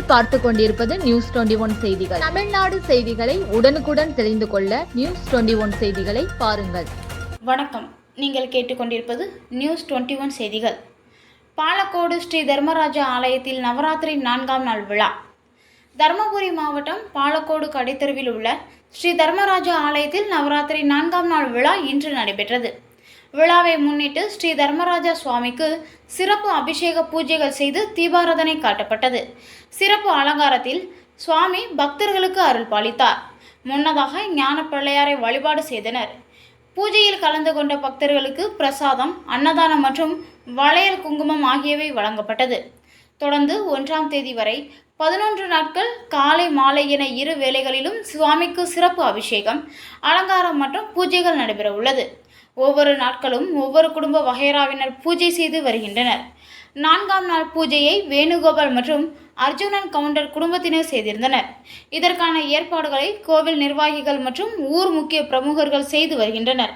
நீங்கள் பார்த்து கொண்டிருப்பது நியூஸ் 21 செய்திகள். தமிழ்நாடு செய்திகளை உடனுக்குடன் தெரிந்து கொள்ள நியூஸ் 21 செய்திகளை பாருங்கள். வணக்கம். நீங்கள் கேட்டுக்கொண்டிருப்பது நியூஸ் 21 செய்திகள். பாலக்கோடு ஸ்ரீ தர்மராஜா ஆலயத்தில் நவராத்திரி 4ஆம் நாள் விழா. தருமபுரி மாவட்டம் பாலக்கோடு கடைத்தெருவில் உள்ள ஸ்ரீ தர்மராஜா ஆலயத்தில் நவராத்திரி 4ஆம் நாள் விழா இன்று நடைபெற்றது. விழாவை முன்னிட்டு ஸ்ரீ தர்மராஜா சுவாமிக்கு சிறப்பு அபிஷேக பூஜைகள் செய்து தீபாராதனை காட்டப்பட்டது. சிறப்பு அலங்காரத்தில் சுவாமி பக்தர்களுக்கு அருள் பாலித்தார். முன்னதாக ஞான பிள்ளையாரை வழிபாடு செய்தனர். பூஜையில் கலந்து கொண்ட பக்தர்களுக்கு பிரசாதம், அன்னதானம் மற்றும் வளையல் குங்குமம் ஆகியவை வழங்கப்பட்டது. தொடர்ந்து 1ஆம் தேதி வரை 11 நாட்கள் காலை மாலை என 2 வேளைகளிலும் சுவாமிக்கு சிறப்பு அபிஷேகம், அலங்காரம் மற்றும் பூஜைகள் நடைபெற உள்ளது. ஒவ்வொரு நாட்களும் ஒவ்வொரு குடும்ப வகைராவினர் பூஜை செய்து வருகின்றனர். 4ஆம் நாள் பூஜையை வேணுகோபால் மற்றும் அர்ஜுனன் கவுண்டர் குடும்பத்தினர் செய்திருந்தனர். இதற்கான ஏற்பாடுகளை கோவில் நிர்வாகிகள் மற்றும் ஊர் முக்கிய பிரமுகர்கள் செய்து வருகின்றனர்.